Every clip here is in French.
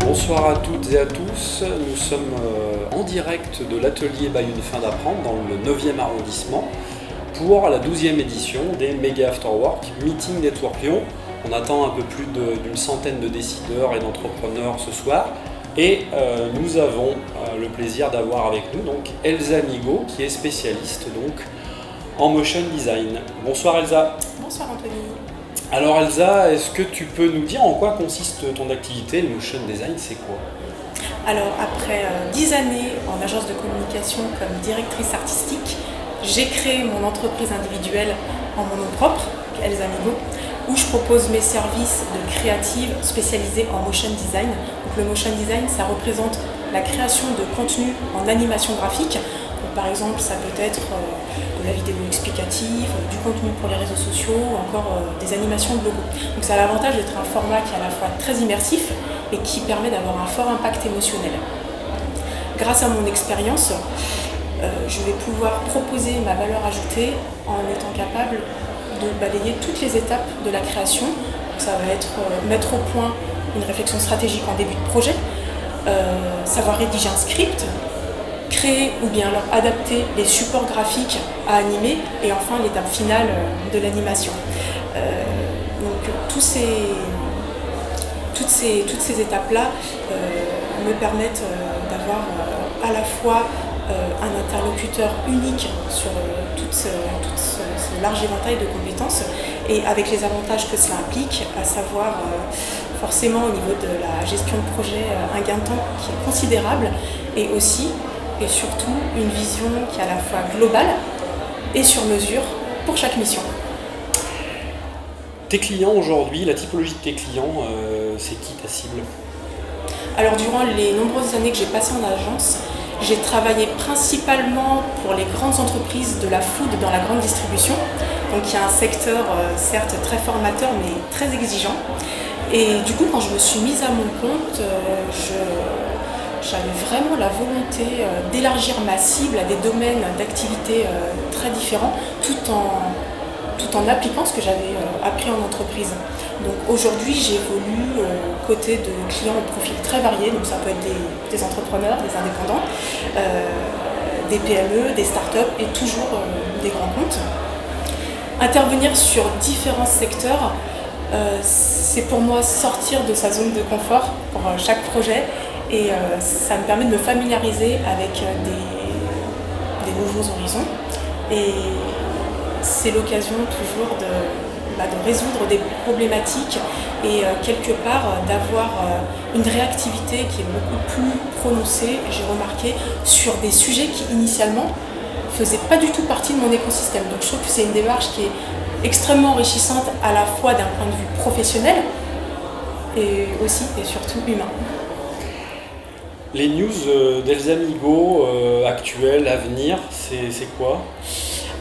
Bonsoir à toutes et à tous, nous sommes en direct de l'atelier By Une Fin d'Apprendre dans le 9e arrondissement pour la 12e édition des Méga Afterwork Meeting Network Lyon. On attend un peu plus d'une centaine de décideurs et d'entrepreneurs ce soir et nous avons le plaisir d'avoir avec nous donc Elsa Migaud qui est spécialiste donc en motion design. Bonsoir Elsa. Bonsoir Anthony. Alors Elsa, est-ce que tu peux nous dire en quoi consiste ton activité? Le motion design, c'est quoi? Alors après 10 années en agence de communication comme directrice artistique, j'ai créé mon entreprise individuelle en mon nom propre, Elsa Migaud, où je propose mes services de créative spécialisée en motion design. Donc le motion design, ça représente la création de contenu en animation graphique. Donc, par exemple, ça peut être de la vidéo explicative, du contenu pour les réseaux sociaux, ou encore des animations de logos. Donc ça a l'avantage d'être un format qui est à la fois très immersif et qui permet d'avoir un fort impact émotionnel. Grâce à mon expérience, je vais pouvoir proposer ma valeur ajoutée en étant capable de balayer toutes les étapes de la création. Donc ça va être mettre au point une réflexion stratégique en début de projet, savoir rédiger un script, créer ou bien alors adapter les supports graphiques à animer et enfin l'étape finale de l'animation. Donc toutes ces étapes-là me permettent d'avoir à la fois un interlocuteur unique sur tout ce large éventail de compétences et avec les avantages que cela implique, à savoir forcément au niveau de la gestion de projet un gain de temps qui est considérable et aussi et surtout une vision qui est à la fois globale et sur mesure pour chaque mission. Tes clients aujourd'hui, la typologie de tes clients, c'est qui ta cible? Alors durant les nombreuses années que j'ai passées en agence, j'ai travaillé principalement pour les grandes entreprises de la food dans la grande distribution. Donc il y a un secteur certes très formateur mais très exigeant. Et du coup quand je me suis mise à mon compte, j'avais vraiment la volonté d'élargir ma cible à des domaines d'activité très différents tout en appliquant ce que j'avais appris en entreprise. Donc aujourd'hui j'évolue aux côtés de clients au profil très varié, donc ça peut être des entrepreneurs, des indépendants, des PME, des startups et toujours des grands comptes. Intervenir sur différents secteurs, c'est pour moi sortir de sa zone de confort pour chaque projet. Et ça me permet de me familiariser avec des nouveaux horizons. Et c'est l'occasion toujours de résoudre des problématiques et quelque part d'avoir une réactivité qui est beaucoup plus prononcée, j'ai remarqué, sur des sujets qui initialement ne faisaient pas du tout partie de mon écosystème. Donc je trouve que c'est une démarche qui est extrêmement enrichissante à la fois d'un point de vue professionnel et aussi et surtout humain. Les news d'Elsa Migaud actuelles, à venir, c'est quoi?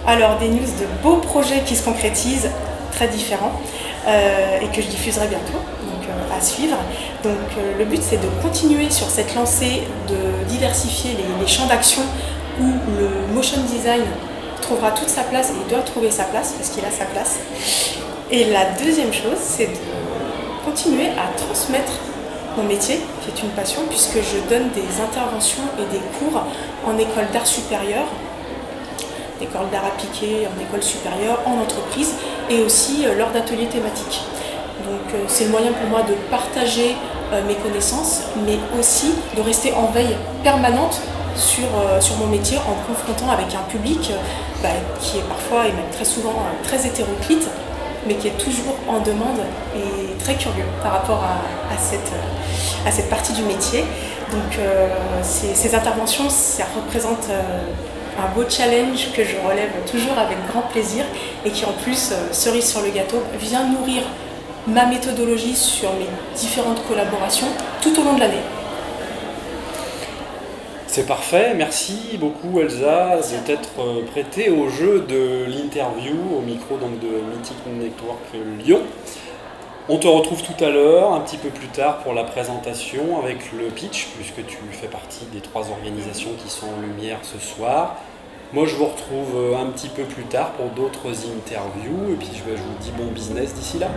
Alors des news de beaux projets qui se concrétisent, très différents, et que je diffuserai bientôt, donc à suivre. Donc le but c'est de continuer sur cette lancée, de diversifier les champs d'action où le motion design trouvera toute sa place et il doit trouver sa place parce qu'il a sa place. Et la deuxième chose c'est de continuer à transmettre mon métier, qui est une passion, puisque je donne des interventions et des cours en école d'art supérieur, école d'art appliqué, en école supérieure, en entreprise, et aussi lors d'ateliers thématiques. Donc c'est le moyen pour moi de partager mes connaissances, mais aussi de rester en veille permanente sur mon métier, en me confrontant avec un public qui est parfois, et même très souvent, très hétéroclite, mais qui est toujours en demande et très curieux par rapport à cette partie du métier. Donc ces interventions, ça représente un beau challenge que je relève toujours avec grand plaisir et qui en plus, cerise sur le gâteau, vient nourrir ma méthodologie sur mes différentes collaborations tout au long de l'année. C'est parfait, merci beaucoup Elsa de t'être prêtée au jeu de l'interview au micro donc, de Meeting Network Lyon. On te retrouve tout à l'heure, un petit peu plus tard pour la présentation avec le pitch, puisque tu fais partie des 3 organisations qui sont en lumière ce soir. Moi, je vous retrouve un petit peu plus tard pour d'autres interviews et puis je vous dis bon business d'ici là.